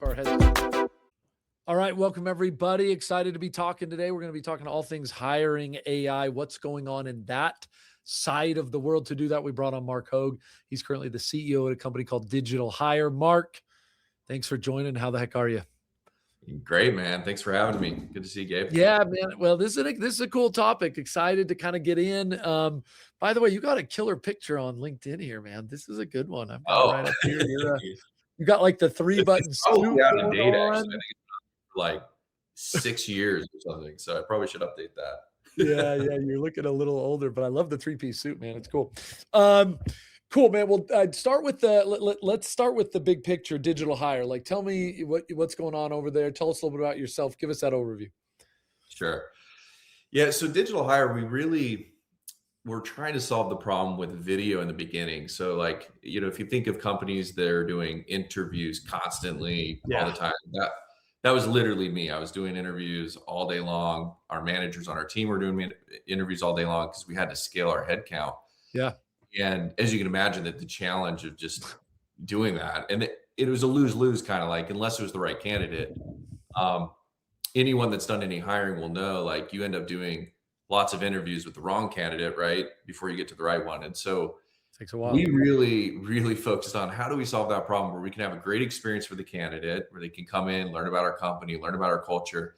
Our heads. All right, welcome everybody. Excited to be talking today. We're going to be talking all things hiring, AI, what's going on in that side of the world. To do that, we brought on Mark Hogue. He's currently the CEO at a company called Digital Hire. Mark, thanks for joining. How the heck are you? Great, man. Thanks for having me. Good to see you, Gabe. Yeah, man. Well, this is a cool topic. Excited to kind of get in. By the way, you got a killer picture on LinkedIn here, man. This is a good one. I've got it Oh, right up here. You got like the three button it's suit probably out of going date, actually. I on. think it's been like 6 years or something, so I probably should update that. Yeah, yeah, you're looking a little older, but I love the three-piece suit, man. It's cool. Um, cool, man. Well, I'd start with let's start with the big picture, Digital Hire. Like, tell me what's going on over there. Tell us a little bit about yourself. Give us that overview. Sure. Yeah, so Digital Hire, we're trying to solve the problem with video in the beginning. So like, if you think of companies that are doing interviews constantly all the Yeah, time, that was literally me. I was doing interviews all day long. Our managers on our team were doing interviews all day long because we had to scale our headcount. yeah, And as you can imagine, that the challenge of just doing that, and it was a lose-lose kind of like, unless it was the right candidate. Um, Anyone that's done any hiring will know, like you end up doing lots of interviews with the wrong candidate, right? Before you get to the right one. And so takes a while. we really, really focused on how do we solve that problem where we can have a great experience for the candidate, where they can come in, learn about our company, learn about our culture,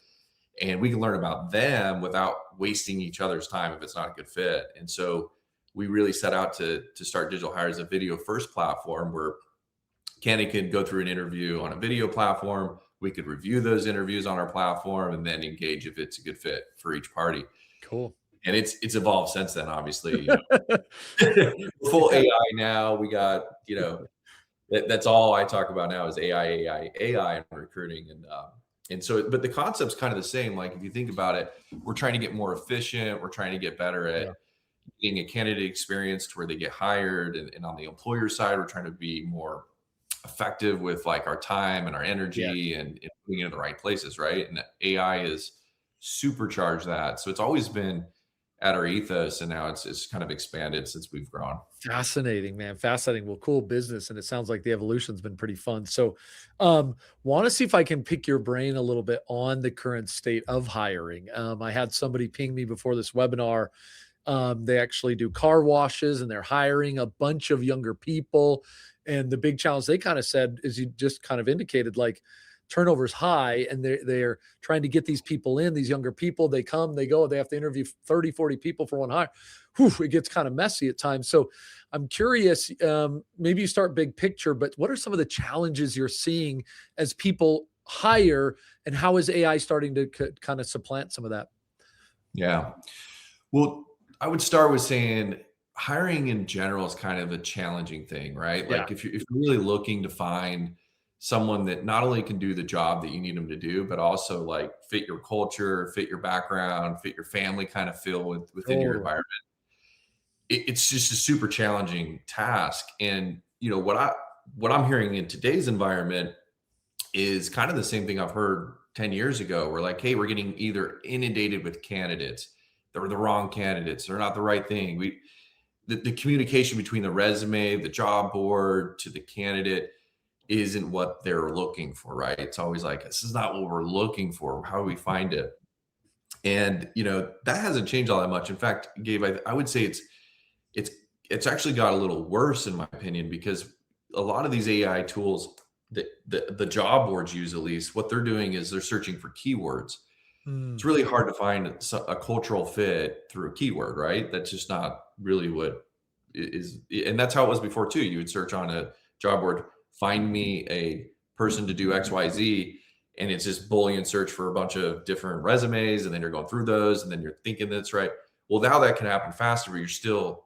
and we can learn about them without wasting each other's time if it's not a good fit. And so we really set out to start Digital Hire as a video first platform where candidate could go through an interview on a video platform. We could review those interviews on our platform and then engage if it's a good fit for each party. Cool. And it's evolved since then, obviously. Full Yeah, AI now. We got, that's all I talk about now is AI in recruiting. And so, but the concept's kind of the same. Like if you think about it, we're trying to get more efficient. We're trying to get better at yeah, getting a candidate experience to where they get hired. And on the employer side, we're trying to be more effective with like our time and our yeah. energy and putting it in the right places, right? And AI is supercharged that. So it's always been at our ethos, and now it's kind of expanded since we've grown. Fascinating, man. Fascinating. Well, cool business. And it sounds like the evolution's been pretty fun. So, want to see if I can pick your brain a little bit on the current state of hiring. I had somebody ping me before this webinar. They actually do car washes and they're hiring a bunch of younger people. And the big challenge they kind of said, is you just kind of indicated, like turnover's high and they're trying to get these people in, these younger people. They come, they go, they have to interview 30, 40 people for one hire. Whew, it gets kind of messy at times. So I'm curious, maybe you start big picture, but what are some of the challenges you're seeing as people hire, and how is AI starting to kind of supplant some of that? Yeah. Well, I would start with saying hiring in general is kind of a challenging thing, right? Yeah. Like if you're really looking to find someone that not only can do the job that you need them to do, but also like fit your culture, fit your background, fit your family kind of feel within your Totally. environment. It's just a super challenging task. And what I'm hearing in today's environment is kind of the same thing I've heard 10 years ago. We're like, hey, we're getting either inundated with candidates that were the wrong candidates, they're not the right thing. The communication between the resume, the job board to the candidate isn't what they're looking for, right? It's always like, this is not what we're looking for. How do we find it? And that hasn't changed all that much. In fact, Gabe, I would say it's it's actually got a little worse in my opinion, because a lot of these AI tools that the job boards use, at least, what they're doing is they're searching for keywords. Mm, It's really hard to find a cultural fit through a keyword, right? That's just not really what is, and that's how it was before too. You would search on a job board, find me a person to do XYZ, and it's just Boolean search for a bunch of different resumes, and then you're going through those, and then you're thinking that's right. Well, now that can happen faster, but you're still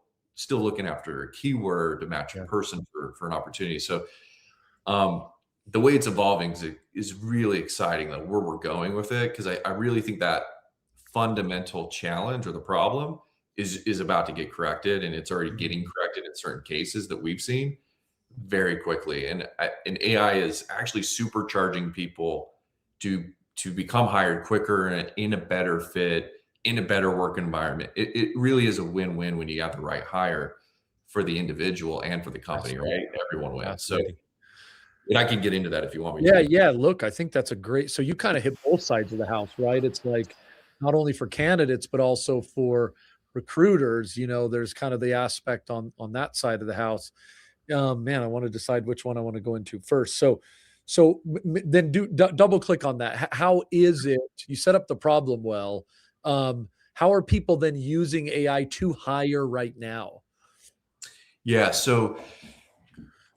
looking after a keyword to match a yeah. person for an opportunity. So the way it's evolving is really exciting, that where we're going with it, because I really think that fundamental challenge or the problem is about to get corrected, and it's already getting Mhm. corrected in certain cases that we've seen very quickly. And AI is actually supercharging people to become hired quicker and in a better fit, in a better work environment. It really is a win-win when you got the right hire for the individual and for the company, Fascinating. right? Everyone wins. So Fascinating. And I can get into that if you want me Yeah, to. yeah, look, I think that's a great so you kinda hit both sides of the house, right? It's like, not only for candidates, but also for recruiters, there's kind of the aspect on that side of the house. Man, I wanna decide which one I wanna go into first. So, then double click on that. How is it you set up the problem well, how are people then using AI to hire right now? Yeah. So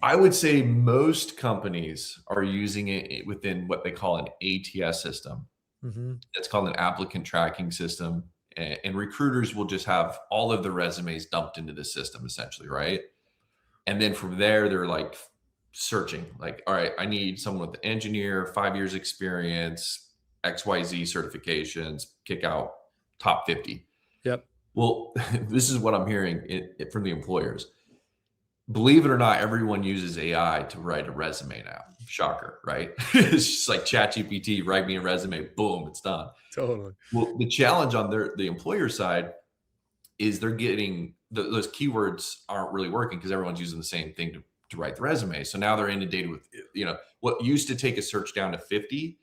I would say most companies are using it within what they call an ATS system. Mhm. It's called an applicant tracking system. And recruiters will just have all of the resumes dumped into the system essentially, right? And then from there, they're like searching, like, all right, I need someone with engineer, 5 years experience, XYZ certifications, kick out top 50. Yep. Well, this is what I'm hearing from the employers. Believe it or not, everyone uses AI to write a resume now. Shocker, right? It's just like ChatGPT, write me a resume, boom, it's done. Totally. Well, the challenge on the employer side is they're getting those keywords aren't really working because everyone's using the same thing to write the resume. So now they're inundated with, what used to take a search down to 50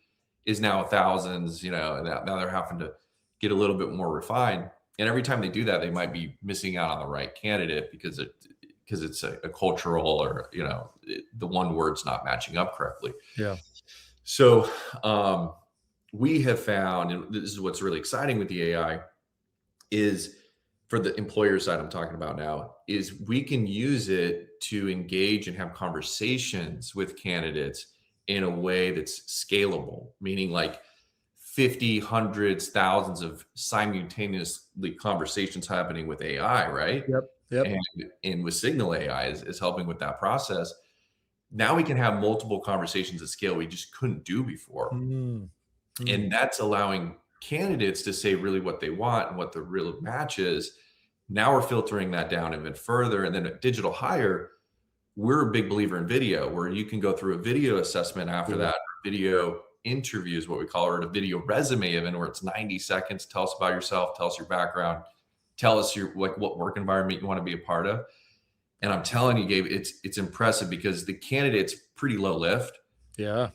is now thousands, and now they're having to get a little bit more refined. And every time they do that, they might be missing out on the right candidate because it's a cultural or, the one word's not matching up correctly. Yeah. So we have found, and this is what's really exciting with the AI, is for the employer side I'm talking about now, is we can use it to engage and have conversations with candidates in a way that's scalable, meaning like 50, hundreds, thousands of simultaneously conversations happening with AI, right? Yep. Yep. And with Signal AI is helping with that process. Now we can have multiple conversations at scale we just couldn't do before. Mm. Mm. And that's allowing candidates to say really what they want and what the real match is. Now we're filtering that down even further. And then at digital hire, we're a big believer in video, where you can go through a video assessment after Cool. that, video interview is what we call it, or a video resume even, where it's 90 seconds. Tell us about yourself, tell us your background, tell us your like what work environment you want to be a part of. And I'm telling you, Gabe, it's impressive because the candidate's pretty low lift, Yeah.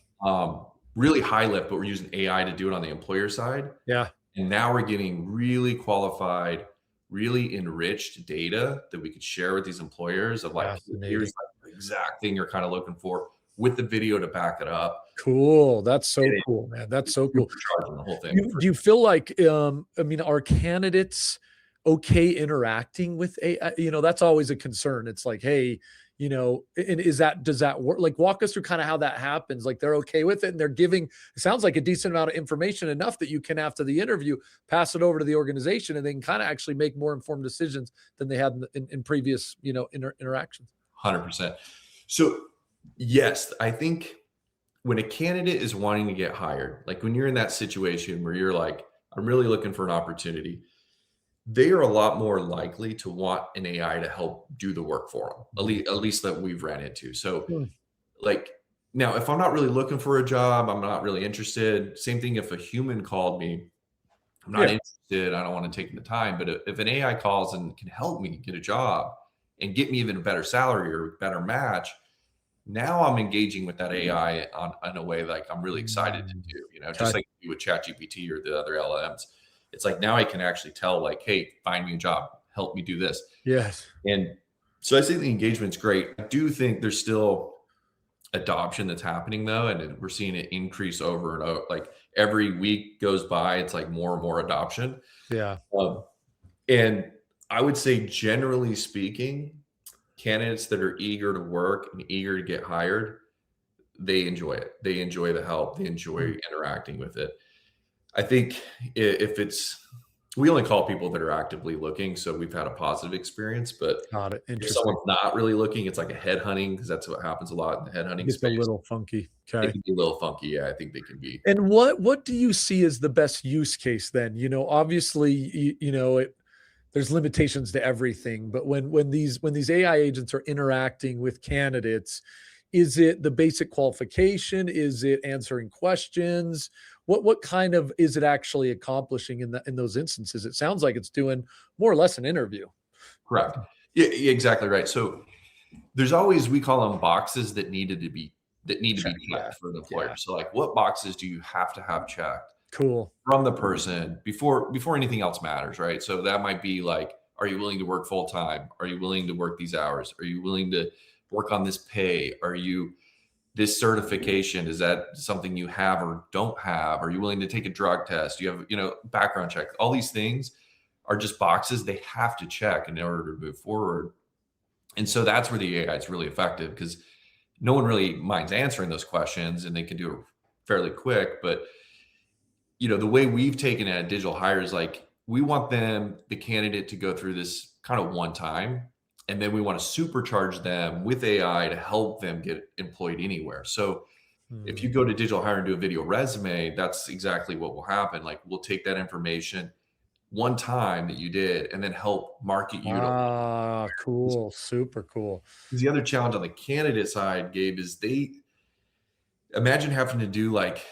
really high lift, but we're using AI to do it on the employer side. Yeah. And now we're getting really qualified, really enriched data that we could share with these employers of like, here's Fascinating. like the exact thing you're kind of looking for with the video to back it up. Cool. That's And so it's cool, man. That's so cool. supercharging the whole thing. Do you feel like, I mean, are candidates okay interacting with AI? That's always a concern. It's like, hey, and does that work? Like, walk us through kind of how that happens. Like, they're okay with it and they're giving, it sounds like a decent amount of information, enough that you can, after the interview, pass it over to the organization and they can kind of actually make more informed decisions than they had in previous, interactions. 100%. So, yes, I think when a candidate is wanting to get hired, like when you're in that situation where you're like, I'm really looking for an opportunity, they are a lot more likely to want an AI to help do the work for them, at least that we've ran into. So, Hmm. like, now, if I'm not really looking for a job, I'm not really interested. Same thing if a human called me, I'm not Yeah. interested. I don't want to take the time. But if an AI calls and can help me get a job and get me even a better salary or better match, now I'm engaging with that AI on a way like I'm really excited to Mm. do, just Okay. like you do with ChatGPT or the other LMs. It's like now I can actually tell, like, hey, find me a job, help me do this. Yes. And so I think the engagement's great. I do think there's still adoption that's happening though, and we're seeing it increase over and over. Like every week goes by, it's like more and more adoption. Yeah. Um, and I would say, generally speaking, candidates that are eager to work and eager to get hired, they enjoy it. They enjoy the help. They enjoy Mm. interacting with it. I think if we only call people that are actively looking, so we've had a positive experience. But Got it. if Interesting. someone's not really looking, it's like a headhunting, because that's what happens a lot in the It headhunting gets a space. little funky. It Okay. can be a little funky. Yeah, I think they can be. And what do you see as the best use case then? Obviously, there's limitations to everything, but when these AI agents are interacting with candidates, is it the basic qualification? Is it answering questions? What kind of is it actually accomplishing in those instances? It sounds like it's doing more or less an interview. Correct. Yeah, exactly right. So there's always, we call them boxes that needed to be that need to Check. be Yeah. checked for the employer. Yeah. So, like, what boxes do you have to have checked Cool. from the person before anything else matters, right? So that might be like, are you willing to work full time? Are you willing to work these hours? Are you willing to work on this pay? Are you this certification, is that something you have or don't have? Are you willing to take a drug test? Do you have, background check? All these things are just boxes they have to check in order to move forward. And so that's where the AI is really effective because no one really minds answering those questions and they can do it fairly quick. But the way we've taken it at Digital Hire is like we want the candidate to go through this kind of one time, and then we want to supercharge them with AI to help them get employed anywhere. So if Hmm. you go to Digital Hire and do a video resume, that's exactly what will happen. Like we'll take that information one time that you did and then help market you to. Ah, cool. Super cool. Because the other challenge on the candidate side, Gabe, is they imagine having to do like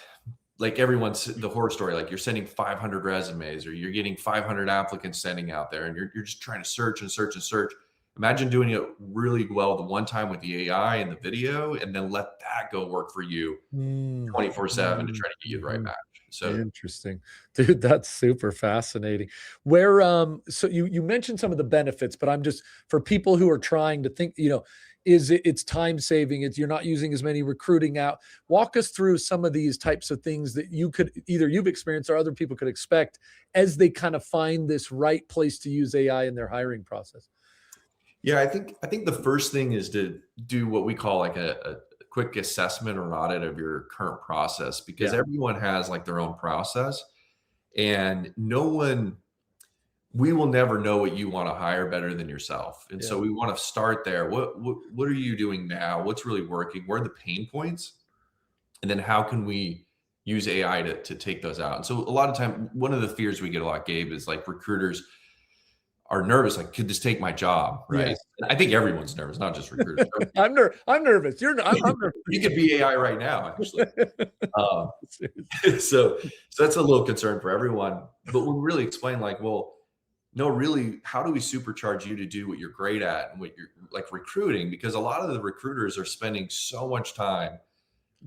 everyone's the horror story, like you're sending 500 resumes or you're getting 500 applicants sending out there and you're just trying to search and search and search. Imagine doing it really well the one time with the AI and the video, and then let that go work for you Mm, 24/7 to mm, try to get you the right mhm. match. So Interesting. Dude, that's super fascinating. Where, so you mentioned some of the benefits, but I'm just for people who are trying to think, it's time saving, it's you're not using as many recruiting out. Walk us through some of these types of things that you could either you've experienced or other people could expect as they kind of find this right place to use AI in their hiring process. yeah, I think the first thing is to do what we call like a quick assessment or audit of your current process because Yeah. everyone has like their own process and no one we will never know what you want to hire better than yourself. And so Yeah. we want to start there. What are you doing now? What's really working? Where are the pain points? And then how can we use AI to take those out? And so a lot of time, one of the fears we get a lot, Gabe, is like recruiters are nervous, like, could this take my job? Right. Yes. And I think everyone's nervous, not just recruiters. I'm nervous. I'm You could be AI right now, actually. nervous. Um, so that's a little concern for everyone. But we really explain, like, well, no, really, how do we supercharge you to do what you're great at and what you're like recruiting? Because a lot of the recruiters are spending so much time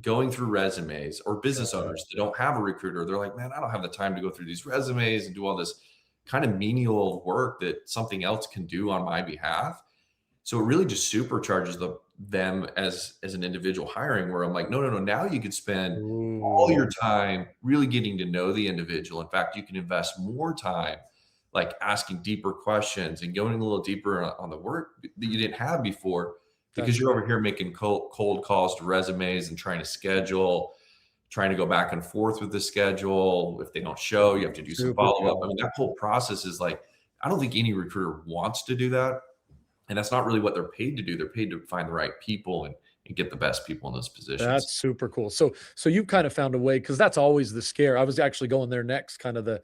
going through resumes or business owners that don't have a recruiter. They're like, man, I don't have the time to go through these resumes and do all this kind of menial work that something else can do on my behalf. So it really just supercharges them as an individual hiring where I'm like, no, no, no. Now you could spend all your Ooh, time really getting to know the individual. In fact, you can invest more time like asking deeper questions and going a little deeper on the work that you didn't have before because that's you're over here making cold calls to resumes and trying to schedule, trying to go back and forth with the schedule. If they don't show, you have to do some super follow up. I mean, challenging. that whole process is like, I don't think any recruiter wants to do that. And that's not really what they're paid to do. They're paid to find the right people and get the best people in those positions. That's super cool. So you kind of found a way because that's always the scare. I was actually going there next, kind of the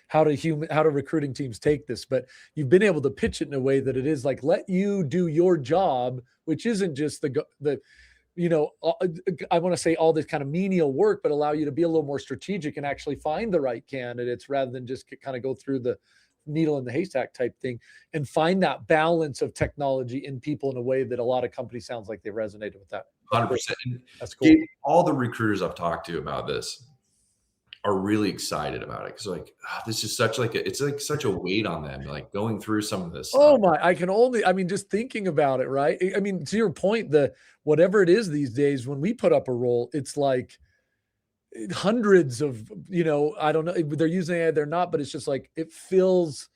how do recruiting teams take this, but you've been able to pitch it in a way that it is like let you do your job, which isn't just the I want to say all this kind of menial work, but allow you to be a little more strategic and actually find the right candidates rather than just kind of go through the needle in the haystack type thing and find that balance of technology in people in a way that a lot of companies sounds like they resonated with that. That's cool. 100%. And That's cool. Gabe, all the recruiters I've talked to about this are really excited about it because like this is such like it's like such a weight on them, like going through some of this stuff. Oh my, I mean, just thinking about it, right? I mean, to your point, the whatever it is these days, when we put up a role, it's like hundreds of, I don't know, they're using AI, they're not, but it's just like it feels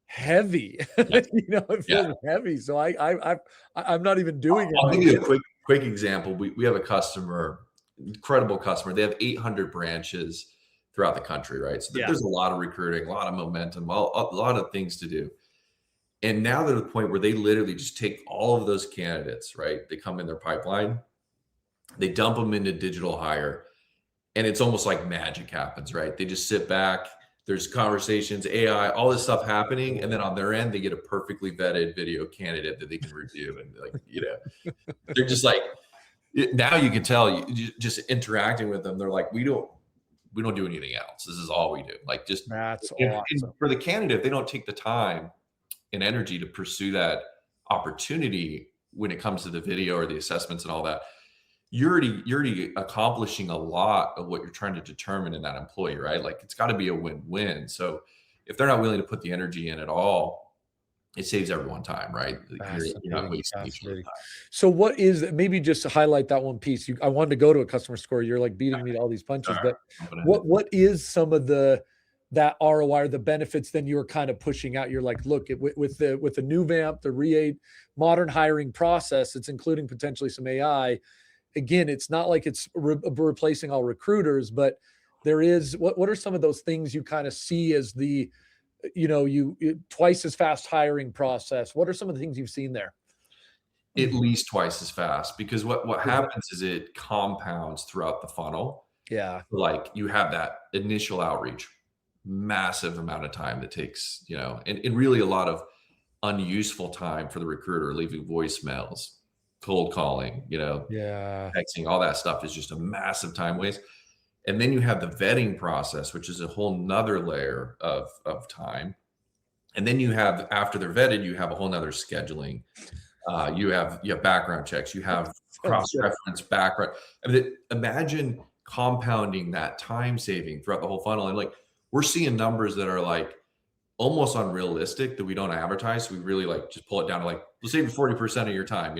heavy. Yeah, It yeah. feels heavy. So I'm not even doing it I'll give you a myself. quick example. We have a customer, incredible customer. They have 800 branches throughout the country, right? So Yeah. there's a lot of recruiting, a lot of momentum, a lot of things to do. And now they're at the point where they literally just take all of those candidates, right? They come in their pipeline, they dump them into digital hire, and it's almost like magic happens, right? They just sit back, there's conversations, AI, all this stuff happening, and then on their end, they get a perfectly vetted video candidate that they can review, and like, they're just like now you can tell just interacting with them, they're like, we don't do anything else. This is all we do. Like just That's and awesome. for the candidate, if they don't take the time and energy to pursue that opportunity when it comes to the video or the assessments and all that, you're already accomplishing a lot of what you're trying to determine in that employee, right? Like it's got to be a win-win. So if they're not willing to put the energy in at all, it saves everyone time, right? Like, you're not Fascinating, wasting each other's fascinating. time. So what is maybe just to highlight that one piece, I wanted to go to a customer score, you're, like, beating me to all these punches, Sorry, but jumping in. what is some of that ROI or the benefits then you're kind of pushing out? You're like, "Look, with the new Vamp, the Re8 modern hiring process, it's including potentially some AI." Again, it's not like it's replacing all recruiters, but there is what are some of those things you kinda see as twice as fast hiring process? What are some of the things you've seen there? At least twice as fast because what Okay. happens is it compounds throughout the funnel. Yeah. Like, you have that initial outreach, massive amount of time that takes, and really a lot of unuseful time for the recruiter, leaving voicemails, cold calling, Yeah. texting, all that stuff is just a massive time waste. And then you have the vetting process, which is a whole nother layer of time. And then you have, after they're vetted, you have a whole nother scheduling. You have background checks, you have Sounds good. cross-reference background. I mean, imagine compounding that time saving throughout the whole funnel. And like, we're seeing numbers that are like almost unrealistic that we don't advertise. So we really like just pull it down to like, we'll save you 40% of your time.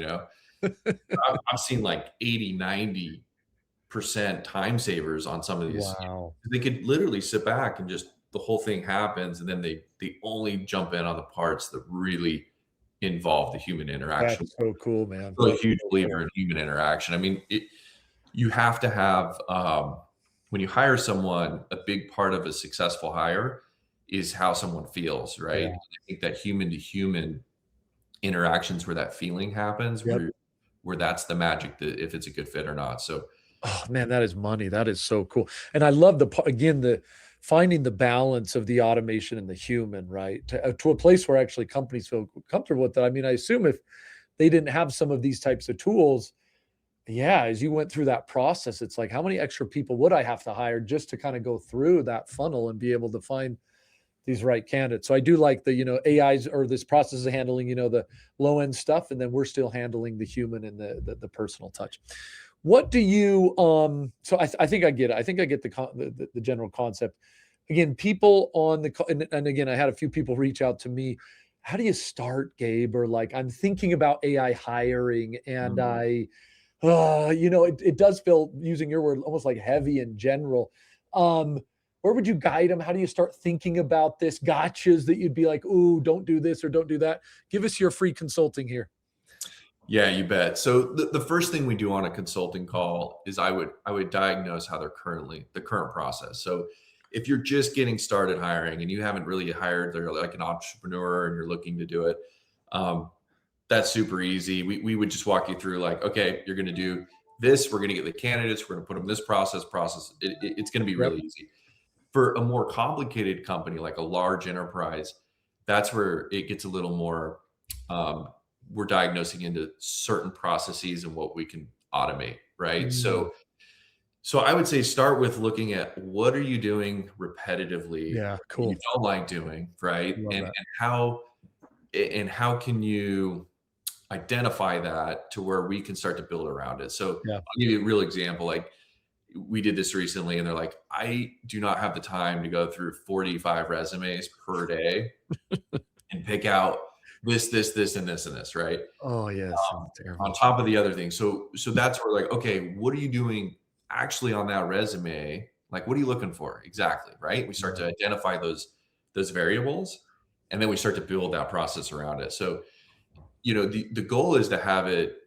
I've seen like 80, 90% time savers on some of these. Wow. They could literally sit back and just the whole thing happens, and then they only jump in on the parts that really involve the human interaction. That's so cool, man. Really a That's huge so believer cool. in human interaction. I mean, you have to have when you hire someone, a big part of a successful hire is how someone feels, right? Yeah. And I think that human to human interactions where that feeling happens, Yep. where that's the magic that if it's a good fit or not. So Oh, man, that is money. That is so cool. And I love again, the finding the balance of the automation and the human, right? To a place where actually companies feel comfortable with that. I mean, I assume if they didn't have some of these types of tools, yeah, as you went through that process, it's like, how many extra people would I have to hire just to kind of go through that funnel and be able to find these right candidates? So I do like AIs or this process of handling, the low end stuff, and then we're still handling the human and the personal touch. What do you so I think I get it. I think I get the general concept. Again, people on and again, I had a few people reach out to me. How do you start, Gabe? Or like, I'm thinking about AI hiring and mm, it does feel, using your word, almost like heavy in general. Um, where would you guide them? How do you start thinking about this? Gotchas that you'd be like, ooh, don't do this or don't do that. Give us your free consulting here. yeah, you bet. So the first thing we do on a consulting call is I would diagnose how the current process. So if you're just getting started hiring and you haven't really hired, they're like an entrepreneur and you're looking to do it, um, that's super easy. We would just walk you through like, okay, you're going to do this. We're going to get the candidates. We're going to put them in this process. It's going to be Yep. really easy. For a more complicated company like a large enterprise, that's where it gets a little more. Um, we're diagnosing into certain processes and what we can automate, right? Mm, So I would say start with looking at what are you doing repetitively yeah, that you cool. don't like doing, right? Love And that. how can you identify that to where we can start to build around it. So Yeah. I'll give you a real example. Like we did this recently and they're like, I do not have the time to go through 45 resumes per day and pick out this, and this, and this, right? Oh, yes. Um, on Terrible. top of the other things. So that's where like, okay, what are you doing actually on that resume? Like, what are you looking for exactly? Right. We start Yeah. to identify those variables and then we start to build that process around it. So the goal is to have it,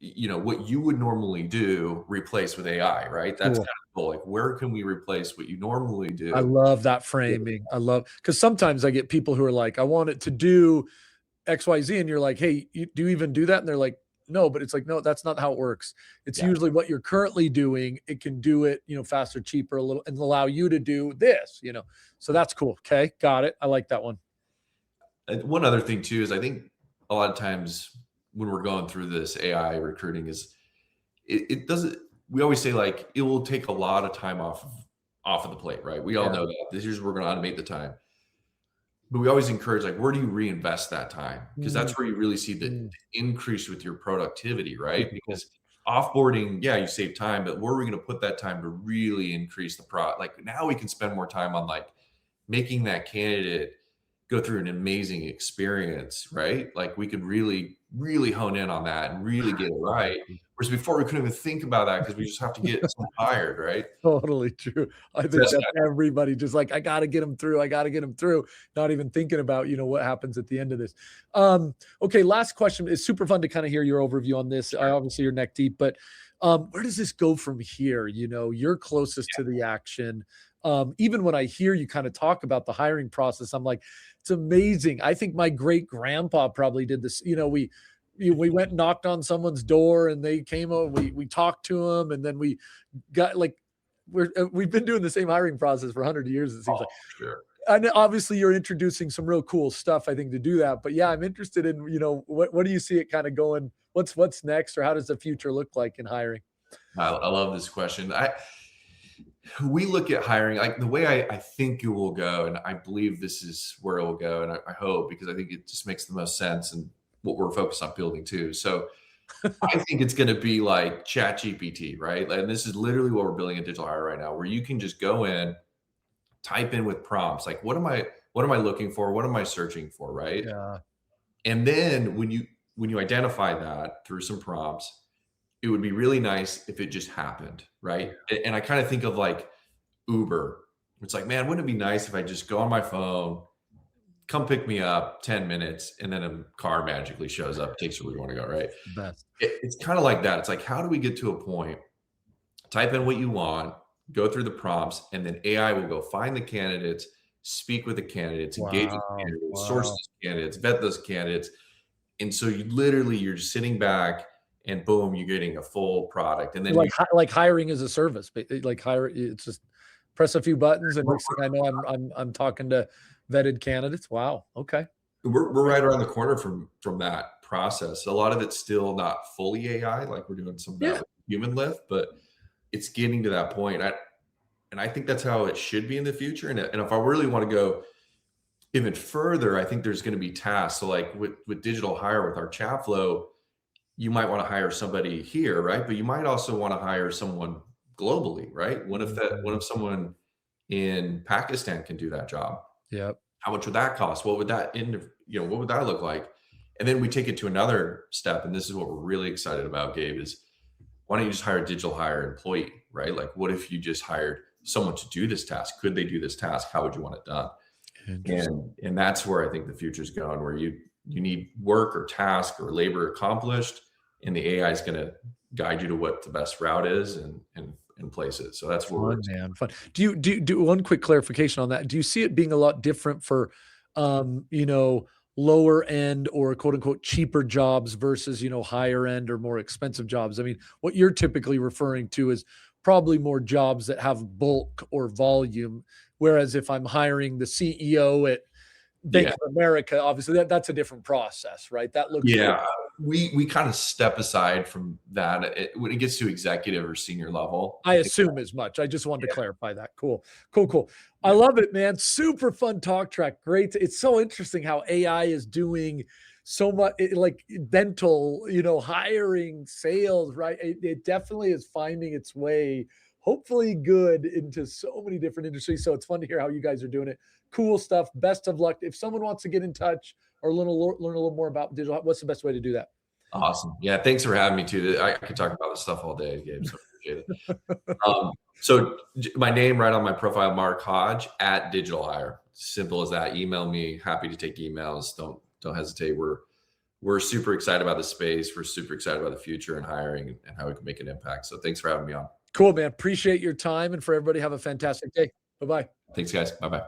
what you would normally do replace with AI, right? That's kind Cool. of the goal. Like, where can we replace what you normally I do? love that framing. I love because sometimes I get people who are like, I want it to do XYZ. And you're like, hey, do you even do that? And they're like, no, but it's like, no, that's not how it works. It's Yeah. usually what you're currently doing. It can do it, faster, cheaper, a little, and allow you to do this. So that's cool. Okay. Got it. I like that one. And one other thing too is I think a lot of times when we're going through this AI recruiting is it doesn't. We always say like it will take a lot of time off of the plate, right? We all Yeah. know that. This is we're going to automate the time, but we always encourage like where do you reinvest that time? Because Mm, that's where you really see the mm, increase with your productivity, right? super cool. Because offboarding, yeah, you save time, but where are we going to put that time to really increase the like now we can spend more time on like making that candidate go through an amazing experience, right? Like we could really, really hone in on that and really get it right. Whereas before we couldn't even think about that because we just have to get someone hired, right? Totally true. I think Best that's everybody just like, "I gotta get them through, I gotta get them through," not even thinking about, what happens at the end of this. Okay, last question. It's super fun to kinda hear your overview on this. I obviously, you're neck deep, but, where does this go from here? You're closest to the action. Even when I hear you kinda talk about the hiring process, I'm like, "It's amazing." I think my great-grandpa probably did this. We went and knocked on someone's door, and they came over, we talked to them, and then we got, like, we've been doing the same hiring process for 100 years, it seems Oh, like. sure. And obviously, you're introducing some real cool stuff, I think, to do that. But yeah, I'm interested in, what do you see it kind of going? What's next, or how does the future look like in hiring? I love this question. We look at hiring like the way I think it will go, and I believe this is where it will go, and I hope because I think it just makes the most sense and what we're focused on building too. So I think it's going to be like Chat GPT, right? And this is literally what we're building at Digital Hire right now, where you can just go in, type in with prompts, like what am I looking for? What am I searching for, right? Yeah, And then when you identify that through some prompts, it would be really nice if it just happened, right? And I kind of think of like Uber. It's like, man, wouldn't it be nice if I just go on my phone, come pick me up 10 minutes, and then a car magically shows up, takes you where you want to go, right? the best. It's kind of like that. It's like, how do we get to a point, type in what you want, go through the prompts, and then AI will go find the candidates, speak with the candidates, engage with the Wow, candidates, source wow. those candidates, vet those candidates. And so you're just sitting back and boom, you're getting a full product. And then you Like hiring as a service, like hire it's just press a few buttons, and we're, next thing I know, I'm talking to vetted candidates. Wow, okay. we're right around the corner from that process. A lot of it's still not fully AI, like we're doing some of that Yeah, with human lift, but it's getting to that point. And I think that's how it should be in the future. And if I really want to go even further, I think there's going to be tasks. So like with digital hire with our chat flow, you might want to hire somebody here, right? But you might also want to hire someone globally, right? What mhm, if someone in Pakistan can do that job? yep. How much would that cost? What would that what would that look like? And then we take it to another step, and this is what we're really excited about, Gabe, is why don't you just hire a digital hire employee, right? Like what if you just hired someone to do this task? Could they do this task? How would you want it done? Interesting. And that's where I think the future is going, where you need work or task or labor accomplished, and the AI is going to guide you to what the best route is and place it. So that's where we're Fun, man, fun. Do one quick clarification on that. Do you see it being a lot different for, um, you know, lower end or quote unquote cheaper jobs versus, higher end or more expensive jobs? I mean, what you're typically referring to is probably more jobs that have bulk or volume. Whereas if I'm hiring the CEO at Bank yeah. of America, obviously that's a different process, right? That looks a little. Yeah, we kind of step aside from that. When it gets to executive or senior level, I I think assume as much. I just wanted to yeah, clarify that. Cool. Cool, cool. I yeah, love it, man. Super fun talk track. Great. It's so interesting how AI is doing so much like dental, hiring, sales, right? It definitely is finding its way, hopefully good into so many different industries. So it's fun to hear how you guys are doing it. Cool stuff. Best of luck. If someone wants to get in touch or learn a little more about digital, what's the best way to do that? awesome. Yeah, thanks for having me too. I could talk about this stuff all day, Gabe, so appreciate it. So my name right on my profile, Mark Hodge at Digital Hire. Simple as that. Email me. Happy to take emails. Don't hesitate. We're super excited about the space. We're super excited about the future and hiring and how we can make an impact. So thanks for having me on. Cool, man. Appreciate your time. And for everybody, have a fantastic day. Bye bye. Thanks, guys. Bye bye.